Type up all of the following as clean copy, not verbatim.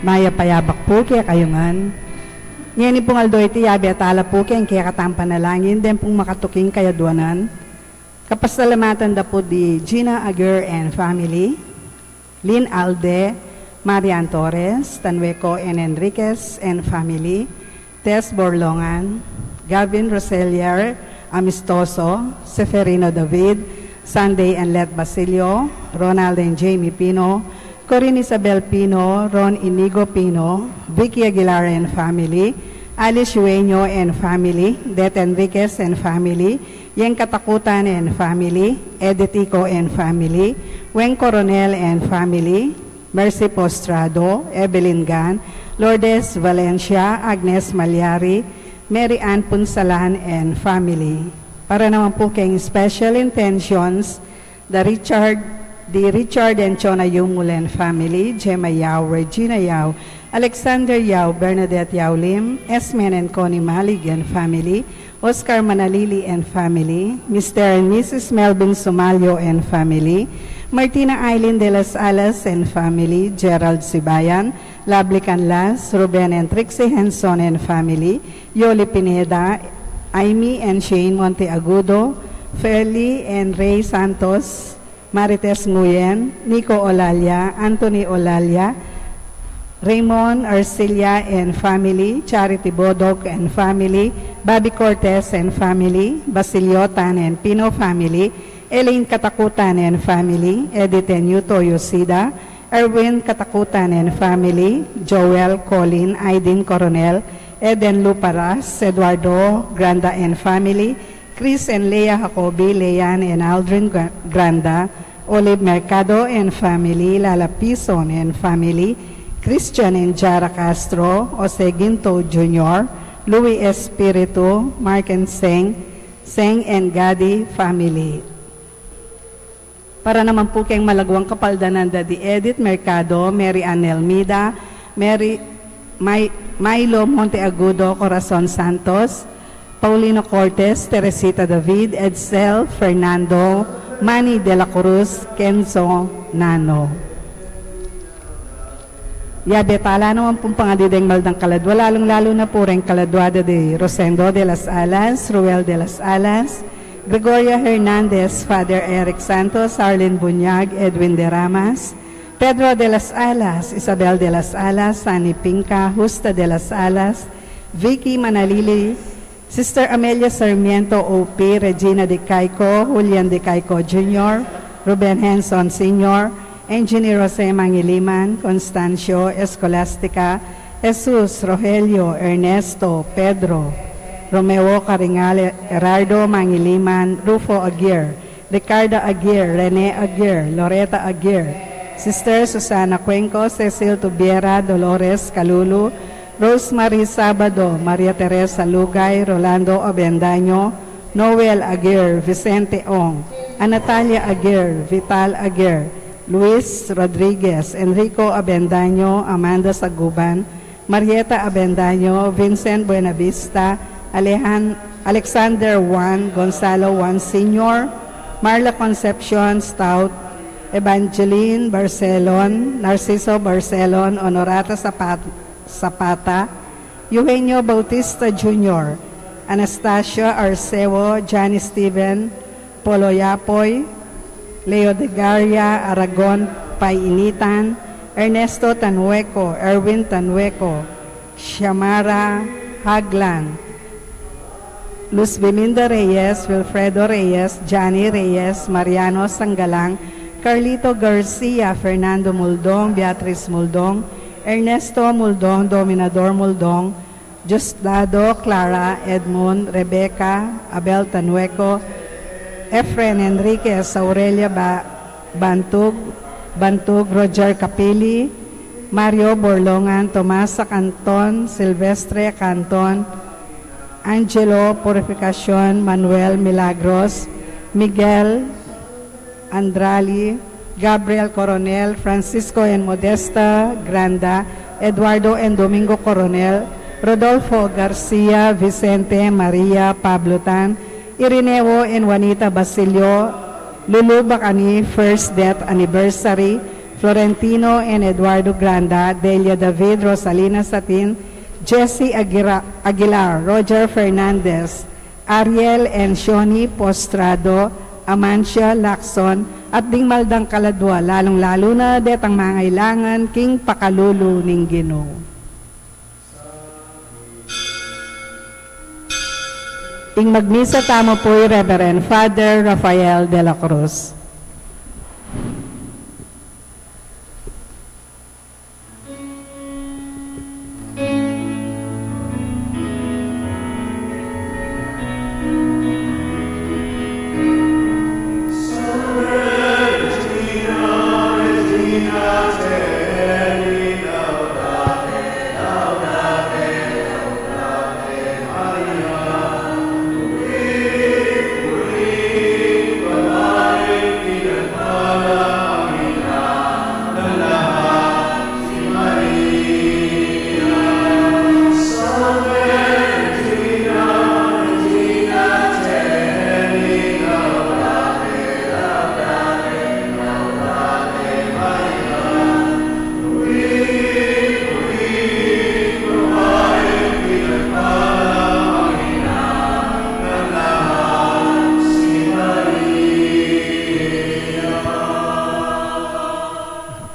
Maya payabak po kaya kayungan. Ngayon pong aldoy ti yabi at ala po kaya kaya katampan na langin, din pong makatuking kayadwanan. Kapasalamatan da po di Gina Aguirre and family, Lynn Alde, Marian Torres, Tanweco and Enriquez and family, Tess Borlongan, Gavin Roselier, Amistoso, Seferino David, Sunday and Let Basilio, Ronald and Jamie Pino, Corinne Isabel Pino, Ron Inigo Pino, Vicky Aguilar and family, Alice Ueño and family, Det Enriquez and family, Yeng Katakutan and family, Edith Ico and family, Weng Coronel and family, Mercy Postrado, Evelyn Gan, Lourdes Valencia, Agnes Malyari, Mary Ann Punsalan and family. Para naman po kayong special intentions, the Richard and Chona Yumulen family, Gemma Yao, Regina Yao, Alexander Yao, Bernadette Yao Lim, Esmen and Connie Maligan family, Oscar Manalili and family, Mr. and Mrs. Melvin Somalio and family, Martina Aileen de las Alas and family, Gerald Sibayan, Lovely Canlas, Ruben and Trixie Henson and family, Yoli Pineda, Amy and Shane Monteagudo, Fairly and Ray Santos, Marites Nguyen, Nico Olalia, Anthony Olalia, Raymond Arcilia and family, Charity Bodog and family, Bobby Cortez and family, Basilio Tan and Pino family, Elaine Katakutan and family, Edith and Yuto Yosida, Erwin Katakutan and family, Joel, Colin, Aidin Coronel, Eden Luparas, Eduardo Granda and family, Chris and Leah Jacobi, Leanne and Aldrin Granda, Olive Mercado and family, Lala Pison and family, Christian and Jara Castro, Jose Ginto Jr., Louis Espiritu, Mark and Seng and Gadi family. Para naman po kayong malagwang kapaldanan da di Edith Mercado, Mary Ann Elmida, Milo Monteagudo, Corazon Santos, Paulino Cortez, Teresita David, Edsel, Fernando, Manny de la Cruz, Kenzo, Nano. Yabe, tala naman pong pangadideng maldang kaladwa, lalong-lalo na po rin kaladwada de Rosendo de las Alas, Ruel de las Alas, Gregoria Hernandez, Father Eric Santos, Arlene Bunyag, Edwin de Ramas, Pedro de las Alas, Isabel de las Alas, Sani Pinca, Justa de las Alas, Vicky Manalili, Sister Amelia Sarmiento OP, Regina de Caico, Julian de Caico Jr., Ruben Henson Sr., Engineer Jose Mangiliman, Constancio Escolastica, Jesus, Rogelio, Ernesto, Pedro, Romeo Caringal, Gerardo Mangiliman, Rufo Aguirre, Ricardo Aguirre, Rene Aguirre, Loretta Aguirre, Sister Susana Cuenco, Cecil Tubiera, Dolores Calulu, Rosemary Sabado, Maria Teresa Lugay, Rolando Abendaño, Noel Aguirre, Vicente Ong, Anatalia Aguirre, Vital Aguirre, Luis Rodriguez, Enrico Abendaño, Amanda Saguban, Marieta Abendaño, Vincent Buenavista, Alexander Juan, Gonzalo Juan Sr., Marla Concepcion Stout, Evangeline Barcelon, Narciso Barcelon, Honorata Zapata, Eugenio Bautista Jr., Anastasia Arceo, Johnny Steven, Polo Yapoy, Leo de Garia, Aragon Painitan, Ernesto Tanueco, Erwin Tanueco, Shamara Haglan, Luz Belinda Reyes, Wilfredo Reyes, Johnny Reyes, Mariano Sangalang, Carlito Garcia, Fernando Muldong, Beatriz Muldong, Ernesto Muldong, Dominador Muldong, Justado, Clara, Edmund, Rebecca, Abel Tanueco, Efren Enriquez, Aurelia Bantug, Roger Capili, Mario Borlongan, Tomasa Canton, Silvestre Canton, Angelo Purificacion, Manuel Milagros, Miguel Andrali, Gabriel Coronel, Francisco and Modesta Granda, Eduardo and Domingo Coronel, Rodolfo Garcia, Vicente Maria Pablo Tan, Irineo and Juanita Basilio, Lulu Bacani, first death anniversary, Florentino and Eduardo Granda, Delia David, Rosalina Satin, Jesse Aguilar, Roger Fernandez, Ariel and Shoni Postrado, Amancia Lacson, at ding maldang kaladwa, lalong-lalo na detang mangailangan king pakalulu ning Ginoo. Ing magmisa tamo po'y Reverend Father Rafael de la Cruz.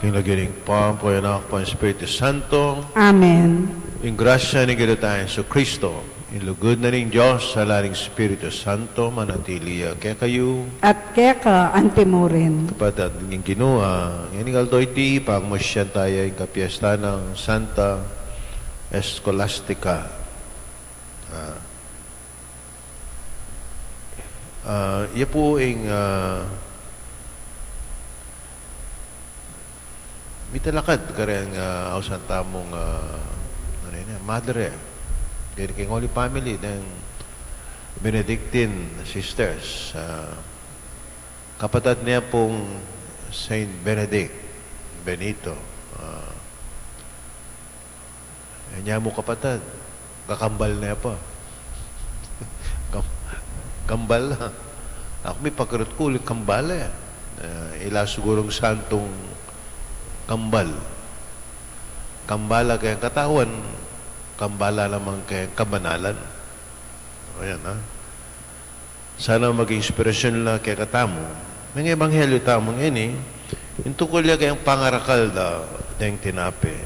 Kinagiling pa po yan ako po ang Espiritu Santo. Amen. Yung grasya ni Ginatayan sa Kristo, ilugod na rin Diyos sa laring Espiritu Santo, manatiliya kaya kayo. At keka antimurin. Kapatid ng Ginua, yan yung alto iti, pangmasyan tayo yung kapiesta ng Santa Escolastica. Yan po yung mitalakad ka rin ausan tamong madre. Kaya king Holy Family ng Benedictine Sisters. Kapatid niya pong Saint Benedict Benito. Niya mo kapatid. Kakambal niya pa. Kambal na. Ako may pagkarot ko, kambal eh. Ila sigurong santong kambal. Kambala kaya katawan, kambala naman kaya kabanalan. Ayan, ha? Sana maging inspirasyon lang kaya katamo. May ebanghelyo tamong ini, yung tukol niya kayang pangarakal da deng tinape.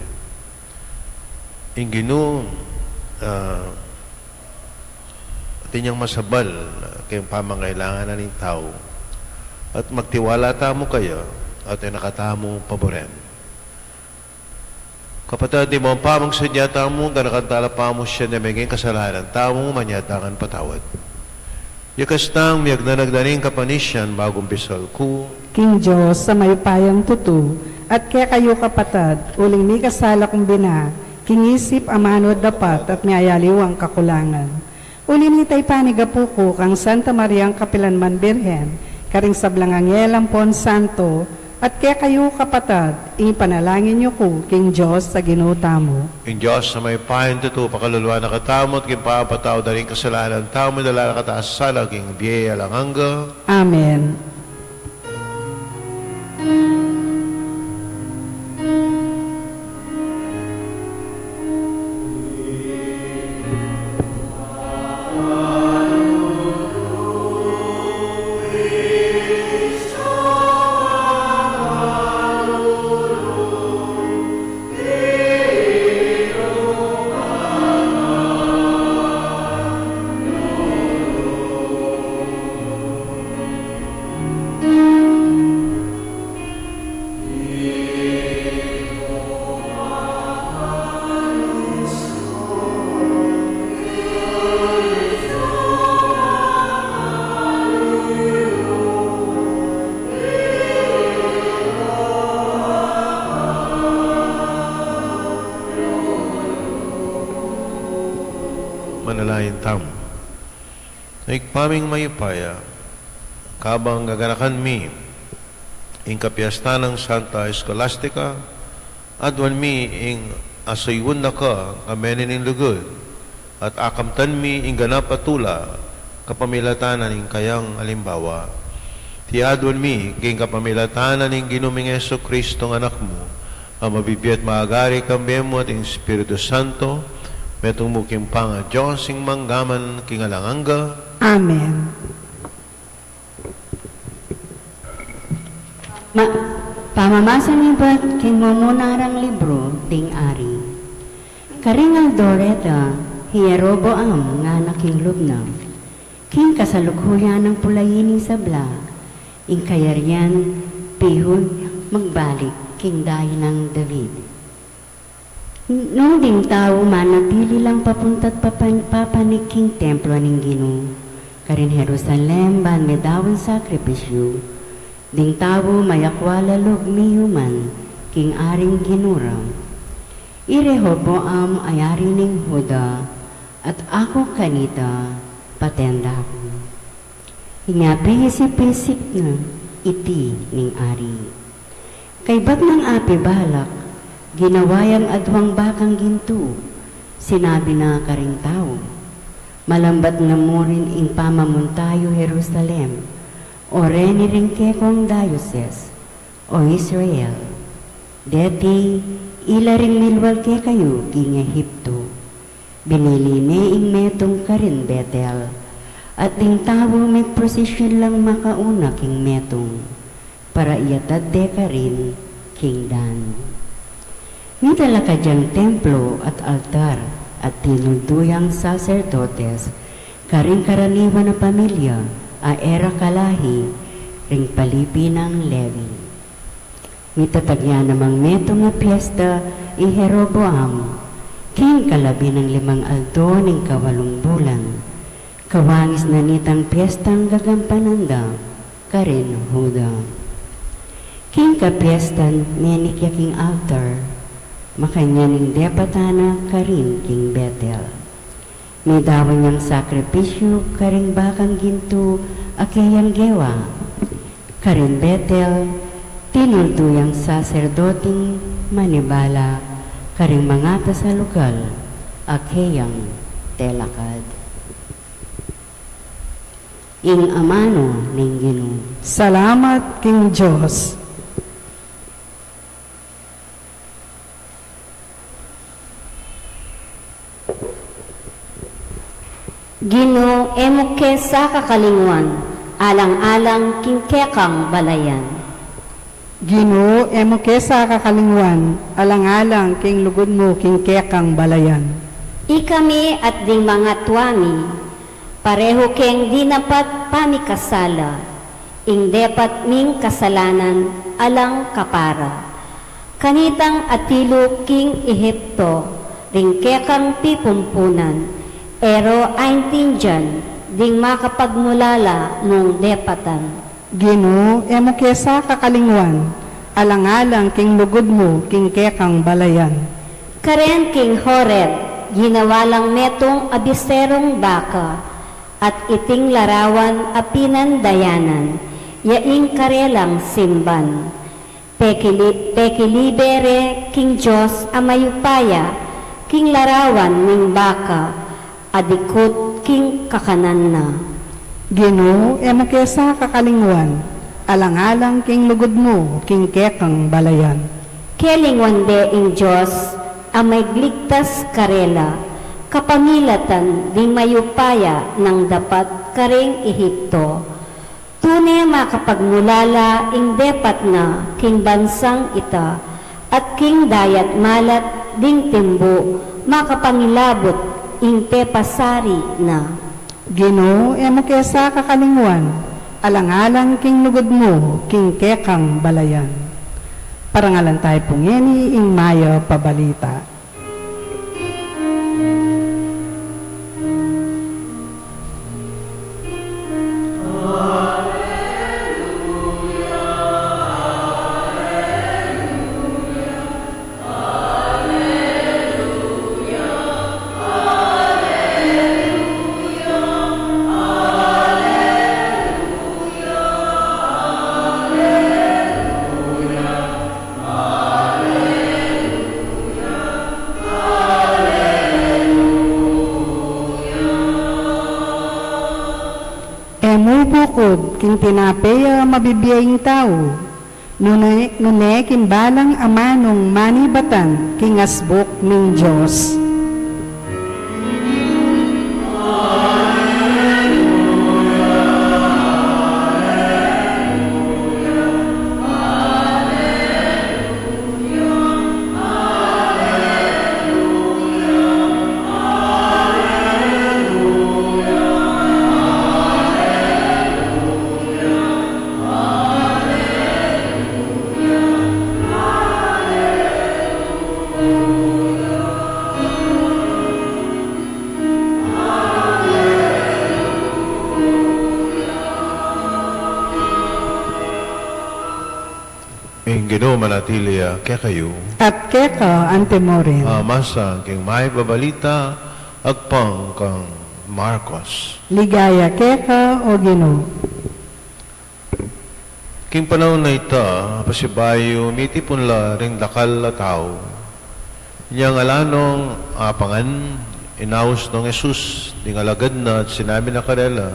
Yung Ginoo, tinyang masabal kayang pamangailangan na ng tao. At magtiwala tamo kayo, at ay nakatamo paboren. Kapatid, di mo ang pamang sadya tamo, ganakantala pa mo siya na maging kasalanan, tamo manyatangan patawad. Yakas tang miyag na nagdaning kapanisyan bagong bisal ko. King Diyos sa mayupayang tutu, at kaya kayo kapatid, uling mi kasala kong bina, kingisip amanod dapat at mayaliw ang kakulangan. Uling nitay panigapu ko kang Santa Mariang Kapilanman Birhen, karing sablangang Pon Santo, at kaya kayo kapatid, ipanalangin niyo ko, King Diyos sa ginutamo. King Diyos sa may pahin tuto, pakaluluwa na katamo, at kimpapataw na rin kasalanan, tamo dalala kataas sala, king biyaya lang hangga. Amen. Manalayin tam. Naikpaming mayupaya, kabang gaganakan mi, ing kapiasta ng Santa Escolastica, adwan mi ing asayun na ka, kamenin ing lugod, at akamtan mi ing ganapatula, kapamilatanan ing kayang alimbawa. Tiadwan mi, king kapamilatanan ng ginuming Yeso Kristo ng anak mo, ang mabibiyat maagari kambemo at ang Espiritu Santo, metong muking panga Diyos, ing manggaman king alanganga. Amen. Pamamasan ni ba't king mamunarang libro ding ari. Karingal Doreta, Hieroboam nga naking lubna. King kasalukhuyan ng pulayining sabla, ing kayaryan, pihon, magbalik, king dahi ng David. Nung ding tao manatili lang papunta't papanik king templo ng Ginoo. Karin Jerusalem ban medawin sakripisyo. Ding tao mayakwala log miyuman, king aring ginura. Irehoboam ayari ning Huda, at ako kanita patenda ko. Hingapi si pisik na iti ning ari. Kay bat ng api balak, ginawayang adwang bakang ginto, sinabi na karing tao. Malambat na mo rin ing pamamuntayo Jerusalem, o reni ring kekong diocese, o Israel. Deti, ila ring milwal ke kayo king Ehipto. Binili ne ing metong karin Betel, at ding tao may prosesyon lang makauna king metong, para iyatad de karin king Dan. Nitala ka diyang templo at altar, at tinuduyang sacerdotes, karing karaniwan na pamilya, a era kalahi, ring palipi ng Levi. Mitatagya namang meto nga piyesta i Jeroboam, king kalabi ng 5 aldo ning 8 bulan. Kawangis na nitang piyestang gagampananda, karin Huda. King kapiestan menikya king altar, makanya ning depatana karin king Betel. May dawan niyang sakripisyo, karing bakang ginto, akayang gewa. Karing Betel, tinuduyang saserdoting manibala, karing mangata sa lugal, akayang telakad. Ing amano ning Ginoo. Salamat, King Diyos. Ginoo emo ke sa kakalingwan, alang-alang kingkekang balayan. Ginoo, emo kesa kakalingwan, alang-alang king lugod mo king kekang balayan. Ikami at ding mga tuwami, pareho keng di napat pamikasala, ing depat ming kasalanan alang kapara. Kanitang atilo king Ehipto, ring kekang pipumpunan, ero aintin dyan, ding makapagmulala mong depatan. Ginoo, emo kesa kakalingwan, alang-alang king lugod mo king kekang balayan. Karen king Horeb, ginawalang metong abiserong baka, at iting larawan apinan dayanan, yaing karelang simban. Pekilibere king Diyos amayupaya, king larawan ning baka, adikot king kakanan na. Ginoo, emo kesa kakalingwan, alang-alang king lugod mo king kekang balayan. Kelingwande ing Diyos, amay gligtas karela, kapamilatan di mayupaya ng dapat karing Ehipto. Tunay makapagmulala ing depat na king bansang ita, at king dayat malat ding timbo, makapangilabot ing pepasari na. Ginoo, emo kesa kakalingwan, alang-alang king lugod mo king kekang balayan. Parangalan tayo pungeni ing Mayo Pabalita. bukod, king tinapay mabibiyaying tao. Nune kimbalang amanong manibatan, king asbok ning Diyos. Ing Ginoo manatili kaya kayo, At keka antemorin. masa king may babalita, agpang kang Marcos. Ligaya keka o Ginoo. King panahon na ita, pasibayo, mitipon la ring dakal la tao. Niyang alanong apangan, inaus ng Jesus, ding alagad na at sinabi na karela,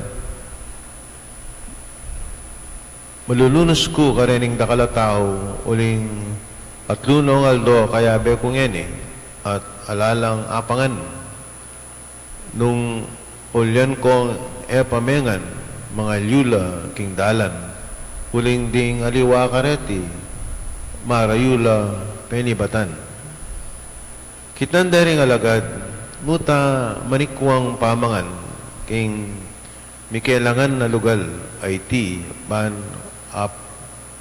malulunos ko karening dakala tao, uling at lunong aldo, kaya be kong at alalang apangan. Nung ulyan kong pamengan, mga lyula, king dalan, uling ding aliwa kareti, marayula, penibatan. Kitan daring alagad, muta manikwang pamangan, king mikailangan na lugal, ay ti, ban,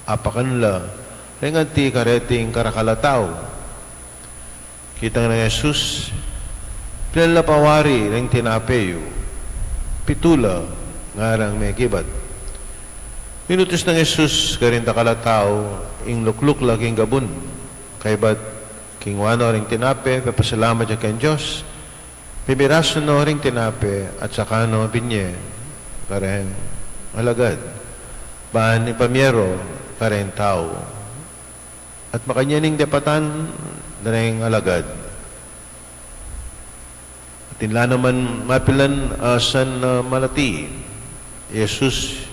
apakanla, ringan ti kareting karakalataw. Kitang na Jesus, pinalapawari ring tinapeyo, pitula, ngarang may kibat. Minutos ng Jesus, karinta kalatao, ing lukluk laging gabun, kay bat, king wano ring tinape, papasalamat siya kay Diyos, pibiraso no ring tinape, at saka no binye, karen, alagad. Baan ni pamiero, karen tao. At makanyaning depatan, daring alagad. At inla naman mapilan san malati, Jesus,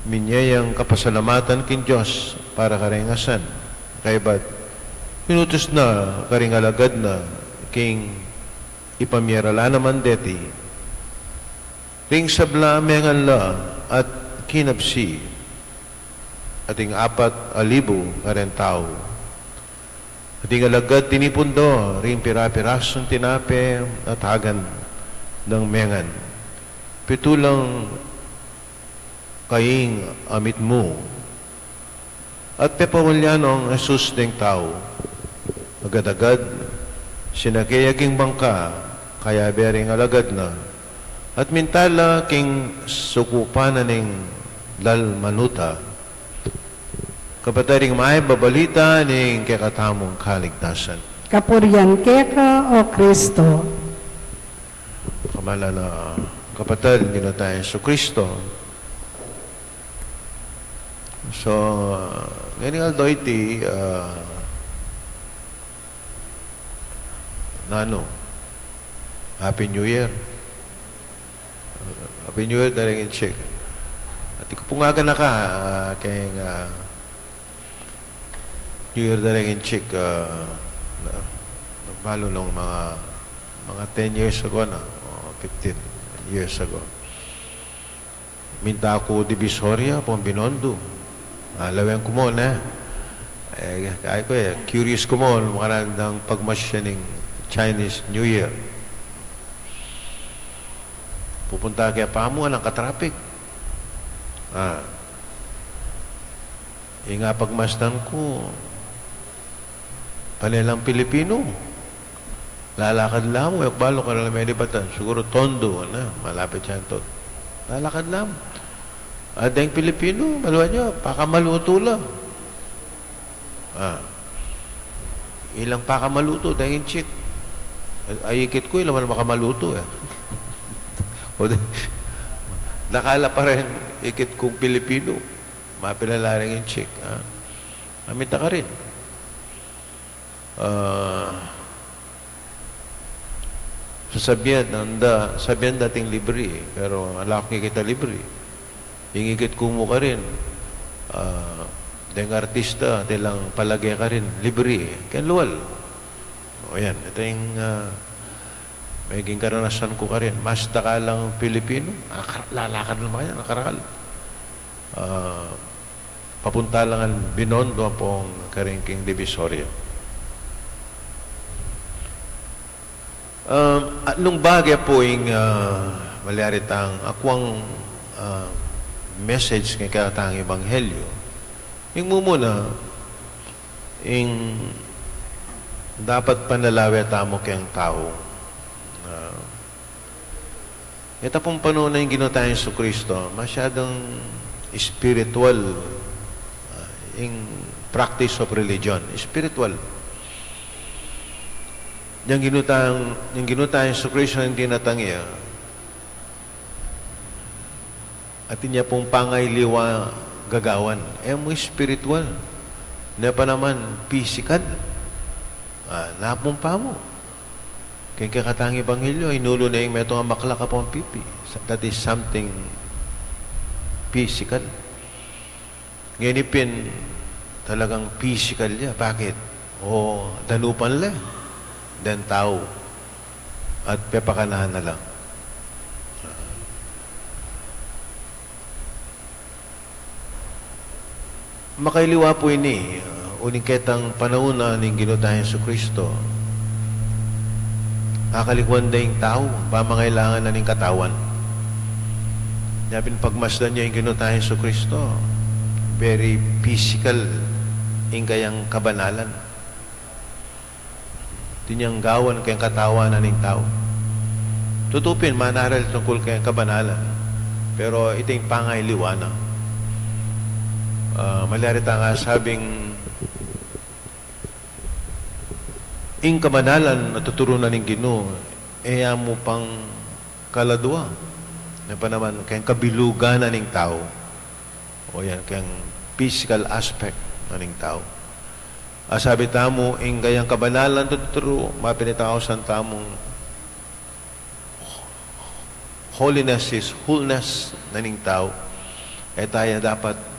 minyayang kapasalamatan kin Diyos para karengasan. Kaya ba't minutos na karing alagad na king ipamierala naman deti, ring sabla mengan la at kinapsi ating 4,000 karen tao. Ating alagad tinipundo, ring pira-pirasong tinape at hagan ng mengan. Pitulang kaing amit mo. At pepawalyanong Jesus ding tao. Agad-agad, sinakayaging bangka, kaya bering alagad na. At mintala king sukupanan ng lal manuta, kapataring may babalita ng kakatamong kaligtasan. Kapurian keka o Kristo. Kamala na kapatid, ginatay sa Kristo. So, ngayon aldo iti, Happy New Year. Happy New Year, daring in-check. At ikupungagan na ka, kaya New Year daring in-check, nagbalo ng mga 10 years ago na, o 15 years ago. Minta ako Divisoria, Binondo. Alawin ko mo na. Kaya ko curious ko mo, makarandang pagmasya ng Chinese New Year. Pupunta kaya pamuan ang katrapik. Nga pagmasdan ko, panilang Pilipino. Lalakad lang mo, balo ka na may dibatan. Siguro Tondo, malapit siya to. Lalakad lang. At yung Pilipino, maluwa nyo, pakamaluto lang. Ilang pakamaluto, dahil chick. Ayikit ko, ilang makamaluto nakala pa rin ikit kong Pilipino. Mapilalaring yung chick. Amita ka rin. Sabihan dating libre, pero alaki kita libre. Ingigit kumo ka rin. Deng artista, tilang palagay ka rin, libre. Kaya luwal. O yan, ito yung magiging karanasan ko ka rin. Mas dakalang Pilipino, lalakad naman yan, nakarakal. Papunta lang ang Binondo pong Karingking Divisoria. Nung bagay po yung malyaritang akwang message ng katang Ebanghelyo, yung mumuna, yung dapat panalawi at amo kayang tao. Ito pong panahon na yung ginutayan sa Kristo, masyadong spiritual in practice of religion. Spiritual. Yung ginutayan sa Kristo hindi natangiya. At niya pong pangailiwa gagawan. Mo spiritual. Na pa naman physical. Napumpa mo. Kaya kakatang Ebanghelyo, inulo na yung metong amakla ka pong pipi. That is something physical. Ngayon ipin, talagang physical niya. Bakit? Danupan lang. Then tao. At pepakanahan na lang. Makailiwa po ini, uning ketang panahon na ning ginutayan sa Kristo. Nakalikwan na yung tao, pamangailangan na ning katawan. Yapin pagmasdan niya yung ginutayan sa Kristo, very physical yung kayang kabanalan. Tinyang gawan kayang katawan na ning tao. Tutupin, manaral tungkol kayang kabanalan. Pero ito yung pangailiwa na. Malarita nga sabing ing kabanalan natuturunan ng Ginoo mo pang kaladwa na pa naman kayang kabilugan na ng tao o yan kayang physical aspect na ng tao. Sabi tamo ing kayang kabanalan tuturo mapinita ako sa tamong holiness is wholeness na ng tao tayo dapat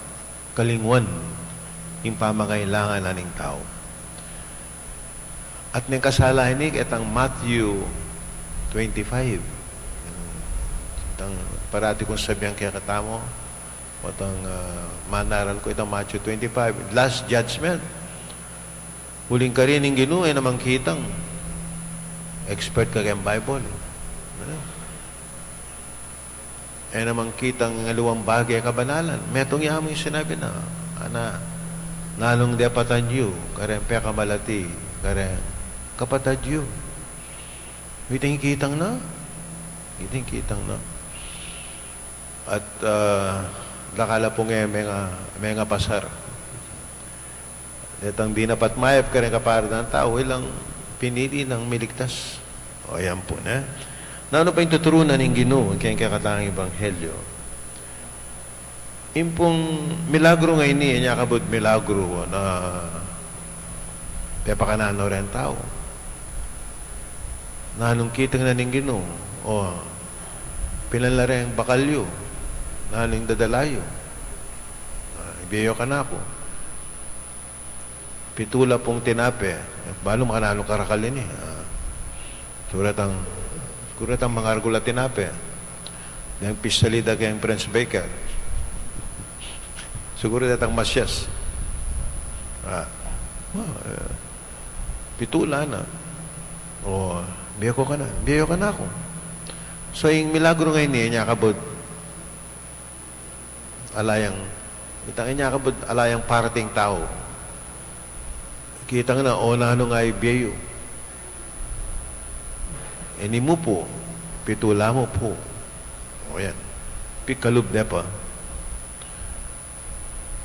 kalingwan yung pamangailangan na ng tao. At ng kasalahan ni itang Matthew 25. Itang parati kong sabihan kaya katamo o itang manaran ko itang Matthew 25. Last judgment. Huling ka rin yung Ginoo namang kitang expert ka kayang Bible. Namang kitang ngaluwang bagay kabanalan. Metong yamo yung sinabi na, nalong depatan yu, karen peka malati, karen kapatad yu. Iting kitang na. Iting kitang na. At lakala po ngayon may nga pasar. Itang di napat mayap karen kapara ng tao, ilang pinili ng miligtas. O yan po na. Na ano pa yung tuturunan ng Ginoo kaya kakatang Ebanghelyo? Impong milagro ngayon niya kabud milagro na pepakanano rin tao. Nanong kitang na ng Ginoo pinanlari ang bakalyo nanong dadalayo ibiyo ka na ako pitula pong tinape balo makanalo karakalin surat ang mga argula tinape ng pisalida kayang Prince Baker siguro datang masyas pitula na biyo ka na ako so yung milagro ngayon niya kabod alayang parating tao kitang na nano nga ibiyo ini mo po, pitula mo po. O yan. Pikalub na pa.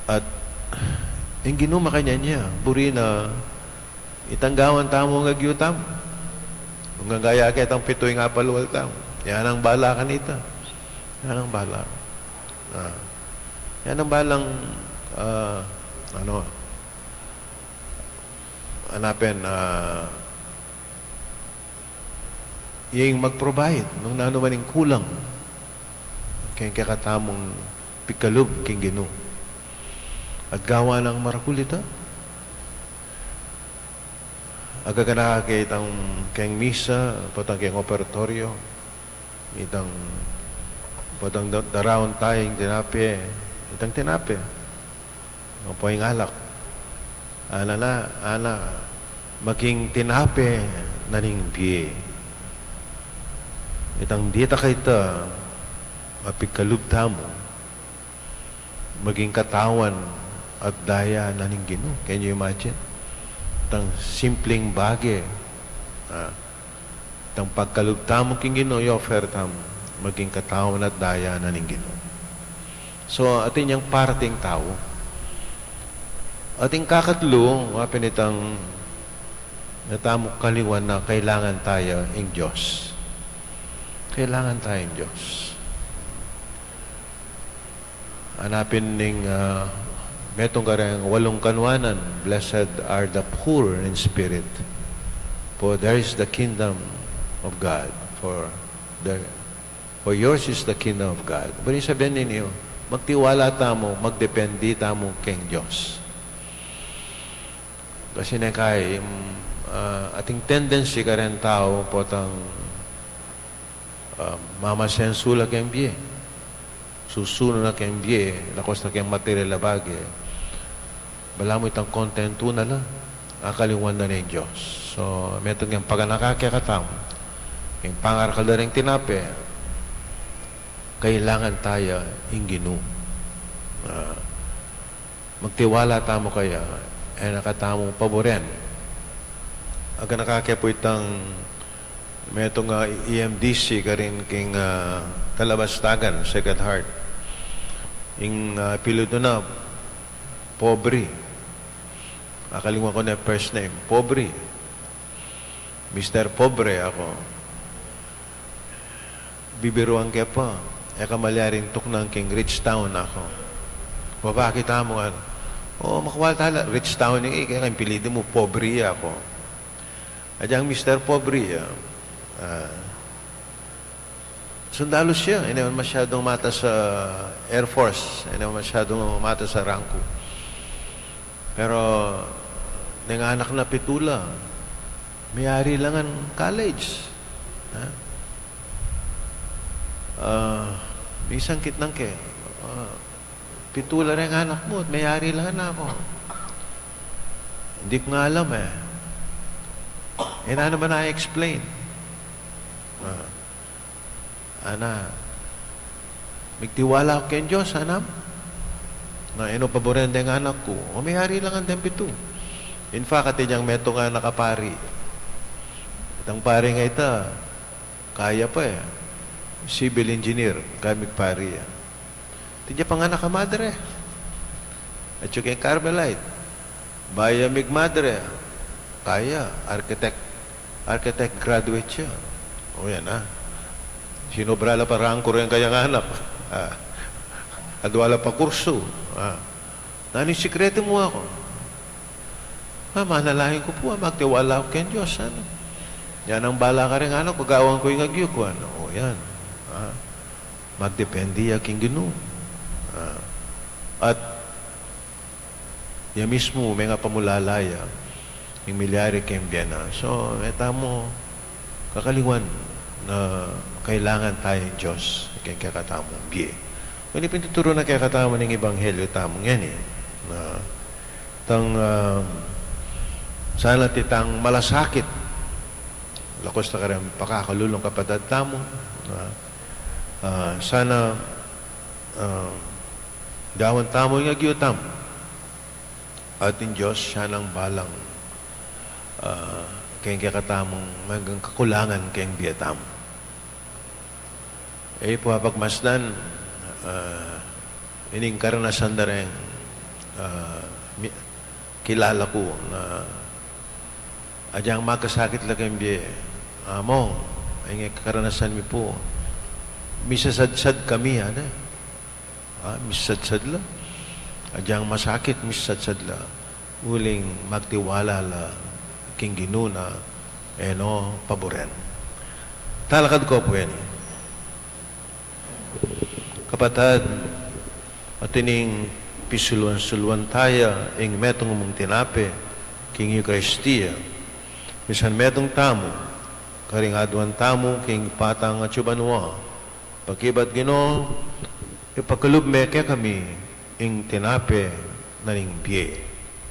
At yung ginuma kanya niya, buri na itanggawan tamo ng agyutam. Kung gaya ka itang pitoy nga paluwal tamo. Yan ang bala kanita. Yan ang bala. Yan ang balang hanapin yung mag-provide nung nanumaning kulang kaya kakatamong pikalub king Ginoo. At gawa ng marakulita. Aga ka nakakita ang keng misa, patang keng operatorio, itang patang darawon tayong tinapi, itang tinapi. Ang poing alak. Ana, maging tinapi naning biye. Itang dita kita, mapikalubta mo, maging katawan at daya naning Ginoo. Can you imagine? Itang simpleng bagay. Itang pagkalubta mo king Ginoo, i-offerta mo, maging katawan at daya naning Ginoo. So, atin yung parating tao. Ating kakatlo, mapin itang natamo kaliwan na kailangan tayo ng Diyos. Kailangan tayo ng Diyos. Hanapin ng metong karang walong kanwanan, blessed are the poor in spirit, for there is the kingdom of God. For yours is the kingdom of God. Bali sabihin ninyo, magtiwala tamo, magdependi tamo keng Diyos. Kasi na kay ating tendency ka rin tao potang mamasensula keng biye. Susunod na keng biye, lakos na keng material na bagay. Bala mo itang kontento na lang. Akaliwan na ng Diyos. So, metong yung pagkanakakakatam, yung pangarakal rin tinapi, kailangan tayo yung Ginoo. Magtiwala tamo kaya, nakatamong paboren. Aga nakakaya po itang metong EMDC ka rin king Talabastagan, Sacred Heart. Yung piloto na, pobre. Akalimutan ko na yung first name. Pobre. Mr. Pobre ako. Bibiruan kaya pa. Kamalyarin tuknang king Rich Town ako. Babakita mo ano. Makawal tala. Rich Town yung kaya kayong pilitin mo, pobre ako. At yung Mr. Pobre, sundalo siya. Hindi naman masyadong mata sa Air Force. Hindi naman masyadong mata sa rangko. Pero, nanganak na pitula. Mayari lang ang college. Isang kitnang ke. Pitula rin ang anak mo at mayari lang na ako. Hindi ko nga alam eh. Ano ba na-explain? Ana, magtiwala ko kay Diyos, anam. Na paboren ng anak ko. Mayari lang ang tempitu. In fact, ati niyang meto nga nakapari. Itang pari nga ita, kaya pa eh. Civil engineer, gamit pari yan. Iti niya pa nga nakamadre. At yung kay Carmelite, baya mig madre, kaya, architect graduate siya. O yan Sinobrala pa rangko rin kayang anak. At wala pa kurso. Nani sikreto mo ako? Manalahin ko po, magtiwala ko kay Diyos. Yan ang bala ka rin anak, pag-awan ko yung agyukuan. O yan. Magdependi aking Ginoo. At yan mismo, may nga pamulalaya, yung milyari kembiyana. So, eta mo, kakaliwan na kailangan tayong Diyos kaya kakatamong biye. Kung pinituturo na kaya katama ng Ebanghelyo tamong yan na sana titang malasakit lakos na karang pakakalulong kapatid tamo sana dawan tamo yung agyutam ating Diyos siya ng balang kaya katamong hanggang kakulangan kayang biyatam pagmasdan ining karanasan na rin kilala ko na adyang magkasakit lang kayong biye among ay karanasan mi po misasadsad kami misasadsad lang adyang masakit misasadsad lang uling magtiwala la king Ginoo na paboren talakad ko po yan kapatid at ining pisuluan-suluan taya ing metong mong tinape king Eucharistia. Bisan metong tamo, karing aduan tamo king patang at yubanwa. Pagkibat Ginoo, ipagkalubme kaya kami ing tinape na ning biye.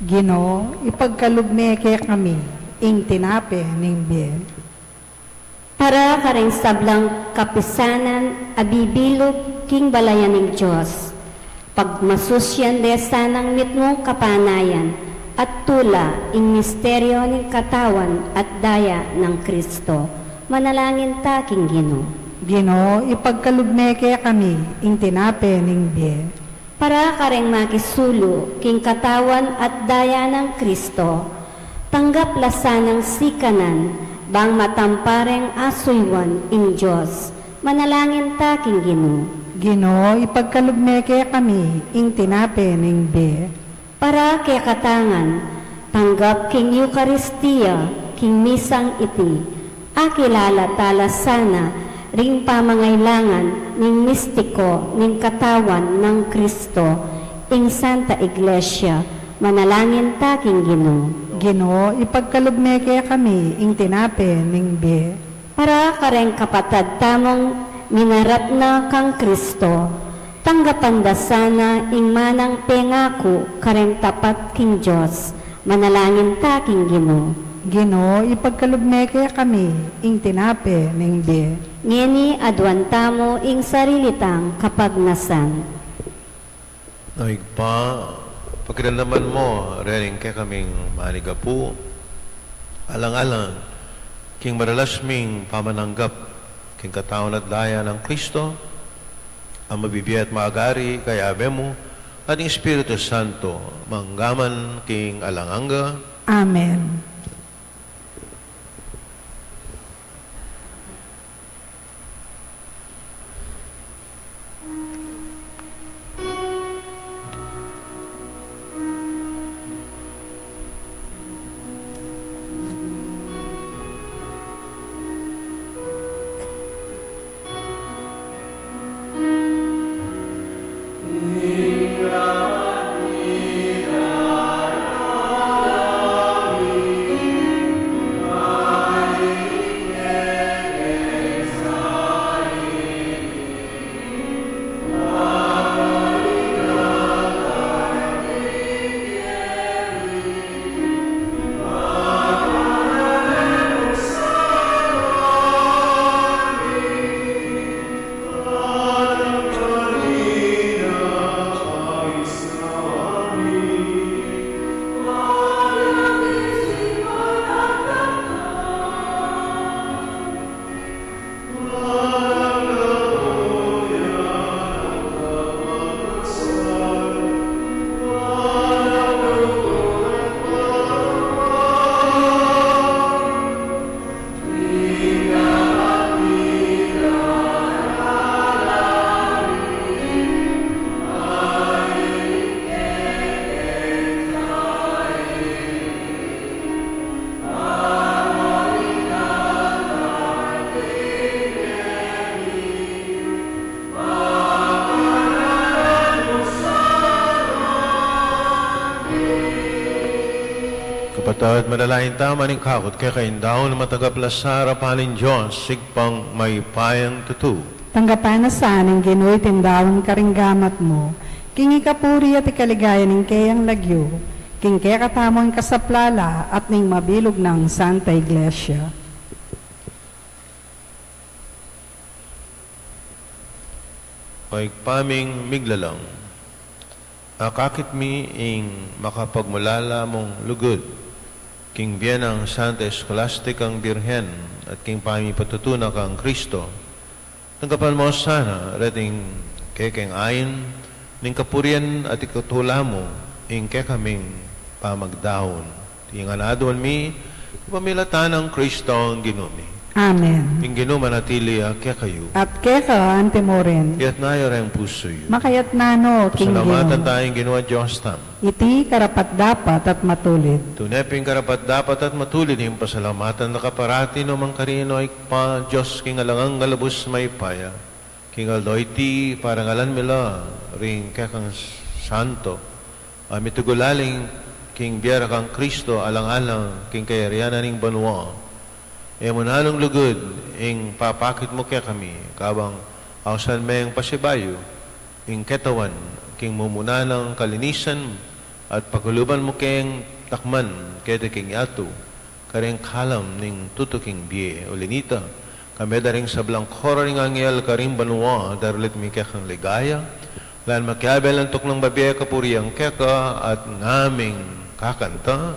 Ginoo, ipagkalugme kaya kami, ing tinape ning biye. Para karing sablang kapisanan, abibilog king balayan ng Diyos. Pagmasusyan desanang mitmong kapanayan, at tula ing misteryo ng katawan at daya ng Kristo. Manalangin ta king Ginoo. Ginoo, ipagkalugme kaya kami, ing tinape ning biye. Para karing makisulo king katawan at daya ng Kristo, tanggap lasanang sikanan, bang matampareng asuywan ing Diyos. Manalangin ta king Ginoo. Ginoo, ipagkalugme kaya kami, ing tinape ning biye. Para kay katangan, tanggap king Eucharistia, king misang iti, akilala tala sana, ring pamangailangan ning mistiko ning katawan ng Kristo, ing Santa Iglesia, manalangin ta king Ginoo. Ginoo, ipagkalugme kaya kami, ing tinape ning biye. Para kareng kapatad tamong minarat na kang Kristo, tanggapan da sana ing manang pengako kareng tapat king Diyos, manalangin ta king Ginoo. Ginoo, ipagkalugme kaya kami, ing tinape ning biye. Ngeni adwan tamo ing sarilitang kapagnasan. Naigpa, pagkilalaman mo, rening kaya kaming manigapu, alang-alang, king maralasming pamananggap, king katawan at daya ng Kristo, ang mabibiyat maagari kay Ave mo, at ang Espiritu Santo, manggaman king alanganga. Amen. Kapatawad madalain tama ning kakot kaya kaindaw na matagaplas sa harapanin Diyos, sigpang may payang tutu. Tanggapan na saan ang Ginoo'y tindawan karinggamat mo, king ikapuri at ikaligaya ning kayang lagyo, king kaya katamo ang kasaplala at ning mabilog ng Santa Iglesia. Ay paming miglalang, akakit mi ing makapagmulala mong lugod, king biyanang Santa Scholasticang Birhen at king pami patutunan kang Kristo. Tanggapan mo sana, rating kekeng ayin, ning kapurian at ikutula mo, ing kekaming pamagdahon. Tingan adwan mi, pamilatan ng Kristo ang ginumi. Amen. Ing ginuma natili kaya kayo. At keka antemoren, Iyat na yung puso yu. makayat nano, king Pasalamatan Ginoo. tayong ginawa Diyos tam. Iti karapat dapat at matulid. Tuneping karapat dapat at matulid yung pasalamatan na kaparati no mang karino ay pa Diyos king alangang galabos may paya. King Aldoyti, parangalan mila, ring kekang santo, mitugulaling King Biera kang Kristo, alang-alang, King kayarianan ning banwa, munalong lugod, ing papakit mo kaya kami, kabang ausan mayang pasibayo, ing ketawan, King mumuna ng kalinisan, at pagkuluban mo kayang takman, kaya king yato, karing kalam ning tutuking biye, ulinita, kami daring sablang kora ring angyal karing banwa, darulit mi kekang ligaya, lan makiabel ang tuklang babiya kapuriyang keka, at ngaming kakanta.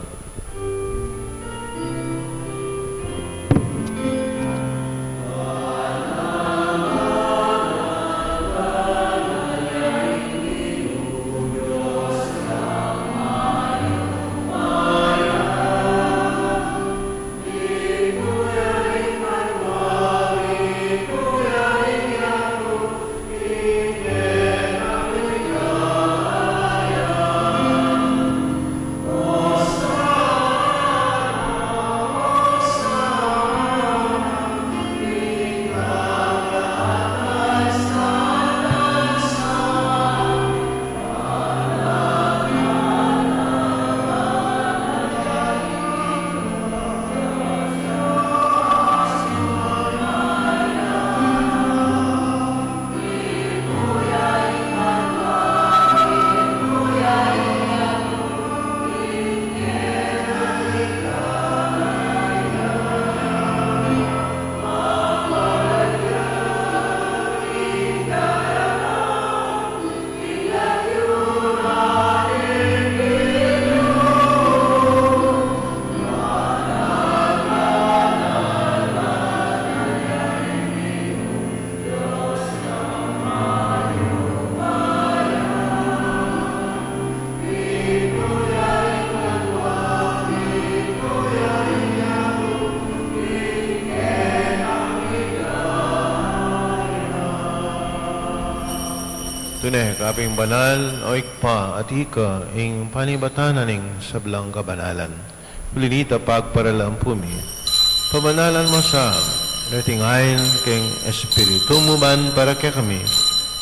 Tunay, kaping banal, oik pa, at ika, ing panibatanan ing sablang kabanalan. Pulinita pagparalang pumi. Pabanalan mo sa natingayin king Espiritu mo ban para kaya kami,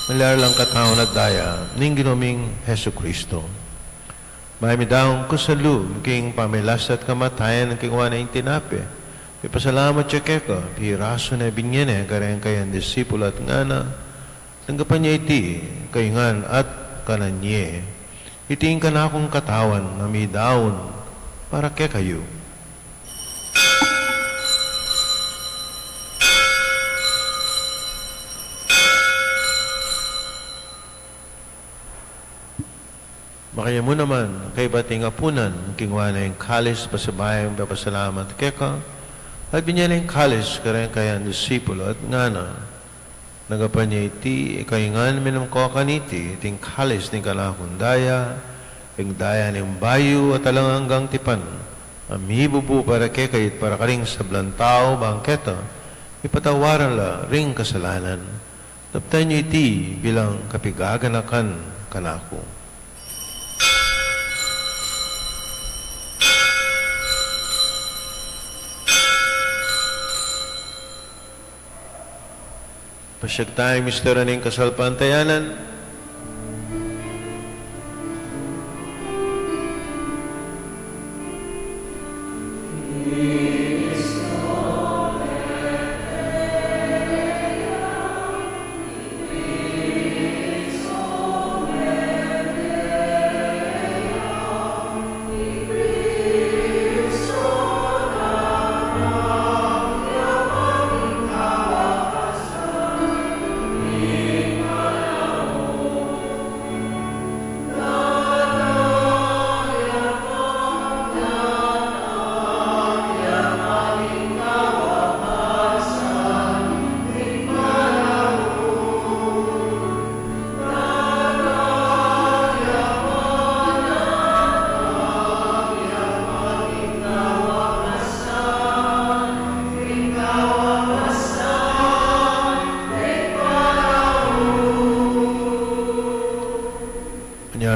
malarlang kataon at daya, ning ginoming Heso Kristo. May midang kusalub, king pamilas at kamatayan ng king wana ing tinape. Ipasalamat siya keka, piraso na binyene, kareng kayang disipulo at ngana, tanggapan niya iti, kaingan at kananye. Itiin ka na akong katawan na may daon para kaya kayo. Makaya mo naman, kay bating apunan, kingwa na yung kalis, pasabayang papasalamat keka, at binyan na yung kalis, kareng kayang disipulo at ngana, nagapan niya iti, ikaingan minum ko kaniti, iting kalis ni kalakundaya, ing daya ng bayo at alang hanggang tipan, amibubu para kekayit para karing sablantao bangketa, ipatawaran la ring kasalanan. Taptan niyo iti bilang kapigaganakan kanako. Pasyag tayo, Mr. Aning Kasalpantayanan.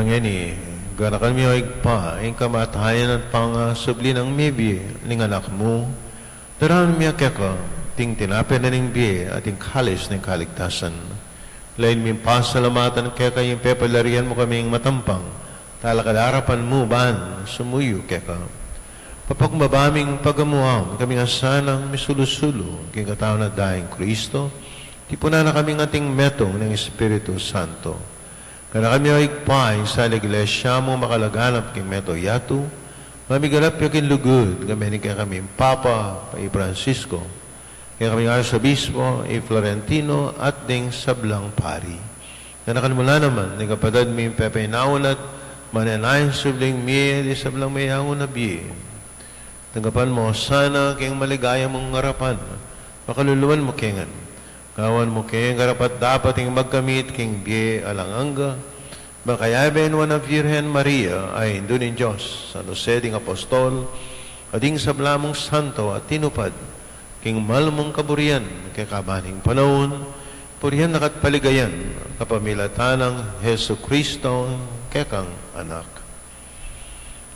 Ngeni, ganakan mi oig pa, ing kamatayan at pangasubli ng mibi, ning anak mo, daran mi akeka, ting tinapin na ning biye at ting kalis ng kaligtasan. Lain mi pasalamatan kaya kayong pepalarian mo kaming matampang. Talakadarapan mo ban, sumuyo kaya ka. Papagmabaming pagamuam, kaming asanang misulusulo, king katao na daing Kristo, tipuna na kaming ating metong ng Espiritu Santo. Kana kami ay igpay sa iglesia mo makalaganap king meto yatu, mamigalap yakin lugod, kami kaya kami Papa, Pai Francisco, kaya kami Arsobispo, Florentino, at ding sablang pari. Kana kanmula naman, ni kapadad mi Pepe Naunat, mananayin subling mi, di sablang may hangon na biye. Tanggapan mo, sana kayong maligaya mong ngarapan, makaluluan mo kengan. Kawan mo kayong ngarapat dapat yung magkamit king biye alanganga, makayaben mo na Virgen Maria ay indunin Diyos, sa Jose ding Apostol, ading sablamong santo at tinupad, king malmong kaburian, kay kabaning panahon, purihan nakat paligayan, kapamilatan ng Hesu Kristo, kay kang anak.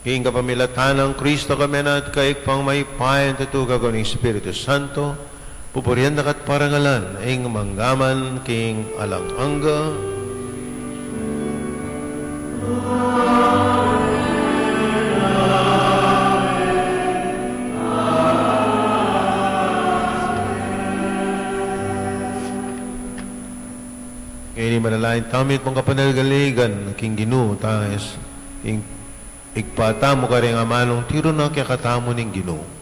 King kapamilatan ng Kristo kami na at kaik pang may payan tutuga ko ng Espiritu Santo, pupurihan nakat parangalan, ing manggaman king alanganga. Ngayon manalain tamit mong kapanalgaligan, king Ginoo, tangis, ing igpata mo ka rin amanong tiro na kaya katamo ning Ginoo.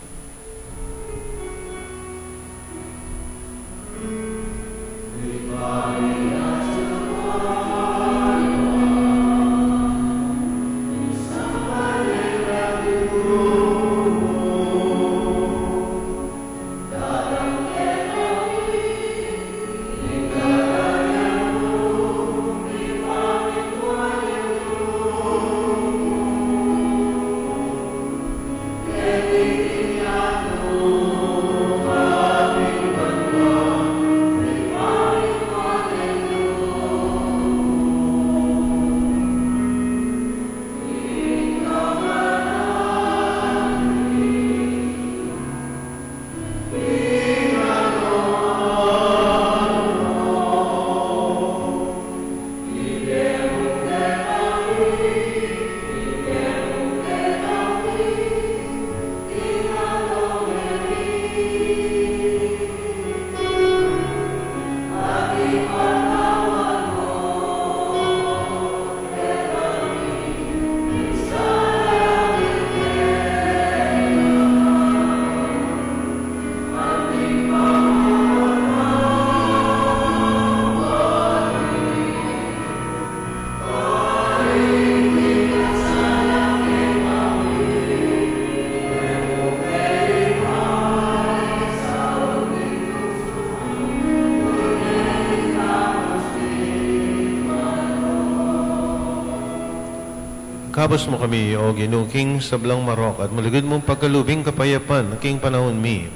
Kabos mo kami, O Ginoo, King sablang marok, at maligod mong pagkalubing kapayapan, King panahon mi,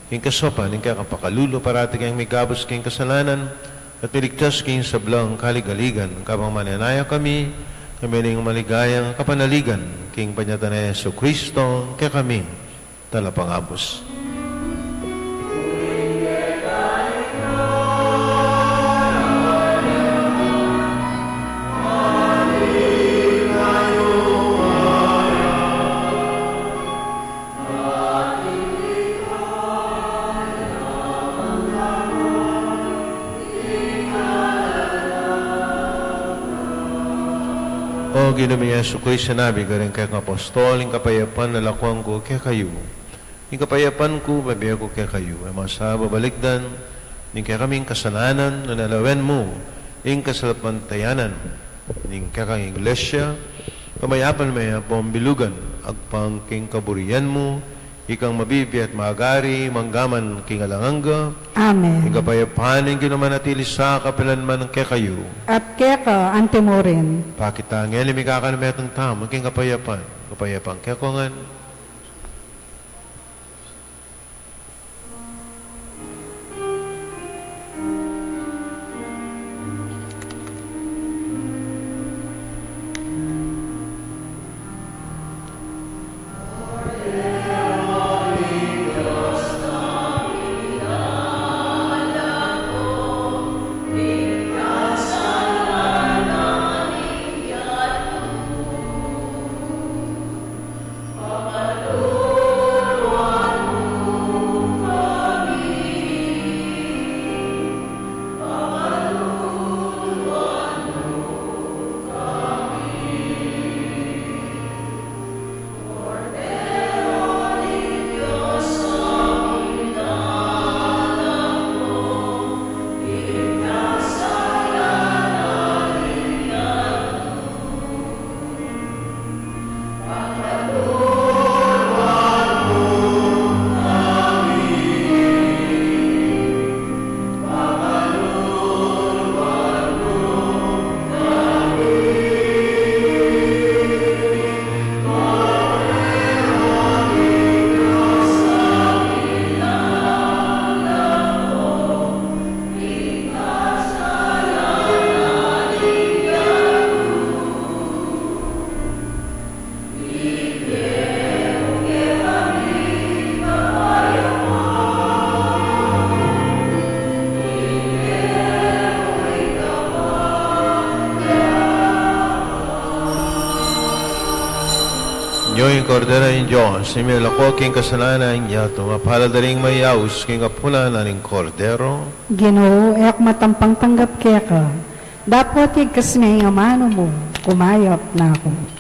King kasopan, King kapakalulo, parati kayong may kabos, King kasalanan, at miligtas, King sablang kaligaligan, kapang mananaya kami ning maligayang kapanaligan, King panyatan na Yesu Kristo, kaya kami, talapangabos. O Ginumi Yesu Kristo, sinabi ka rin kay apostol, yung kapayapan na lakwang ko kaya kayo. Yung kapayapan ko, babiya ko kaya kayo. Ay masa babaligdan, yung kaya kaming kasalanan, na nalawen mo, yung kasalapantayanan, yung kaya kang iglesia, kamayapan may pambilugan, agpang king kaburian mo, ikang mabibi at maagari, manggaman king alanganga, Amen. yung kapayapan, yung ginamanatili sa kapilanman ng kaya kayo. At kaya ka, ante mo rin. Pakita ngayon, may kakanametang tamo, king kapayapan, kaya ko nga. kordero ng Diyos, imila ko king kasalanan niya, tumapaladaring mayaus king apuna na ning kordero. Ginoo, ek matampang tanggap kaya ka. Dapat ikas may amano mo, kumayap na ako.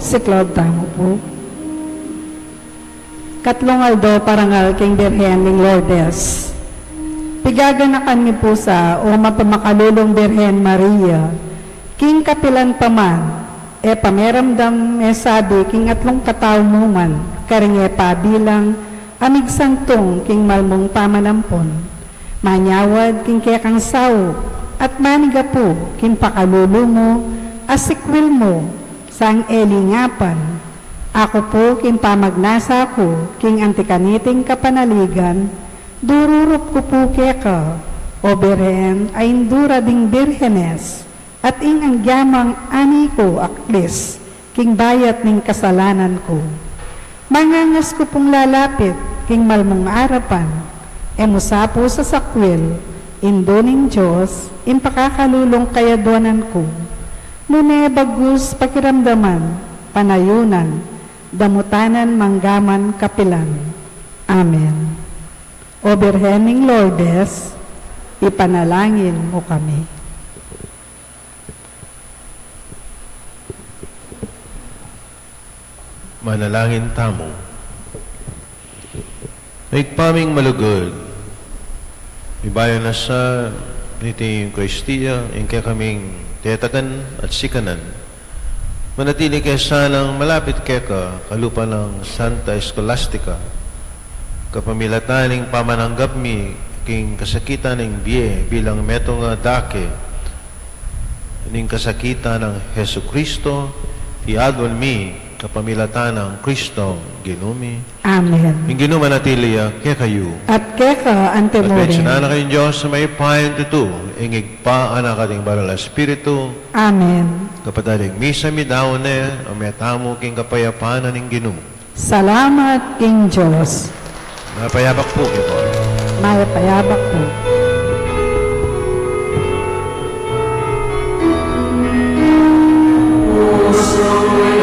Si Claude tamo po. Katlong aldo parangal king Birhen ning Lourdes. Pigaganakan ni po sa o mapamakalulong Birhen Maria, king kapilan paman, pameramdam sabi king atlong kataw muman, karinge pa bilang amig sangtong king malmong pamanampon. Manyawad king kekang sao, at maniga po king pakalulo mo, asikwil mo, sang elingapan. Ako po king pamagnasa ko, king antikaniting kapanaligan, dururup ko po keka, o Birhen ay indura ding Birhenes, at ing ang gyamang ani ko aklis, king bayat ning kasalanan ko. Mangangas ko pong lalapit, king malmong arapan, emusapo sa sakwil, indo ning Diyos, in pakakalulong kayaduanan ko. Nune bagus pakiramdaman, panayunan, damutanan manggaman kapilan. Amen. O Birhening Lourdes, ipanalangin mo kami. Manalangin tamo. Naigpaming malugod, ibayan na sa niting Kristiya, ingke kaming tetakan at sikanan. Manatili kay sanang malapit kay ka, kalupa ng Santa Escolastica, kapamilataning pamananggap mi, king kasakitan ng biye bilang metong dake, ning kasakitan ng Hesu Kristo, iadwan mi, kapamilatan ng Kristo, ginumi. Amen. Yung ginuma natiliya, kaya kayo. At keka At antemore. pensyonan na kayong Diyos sa may payon tutu, ingig pa anak ating baral Espiritu, Amen. kapataling misa mi daw na, ametamo king kapayapaan ng ginuma. Salamat King Diyos. Napayabak po, ito. May payabak po. So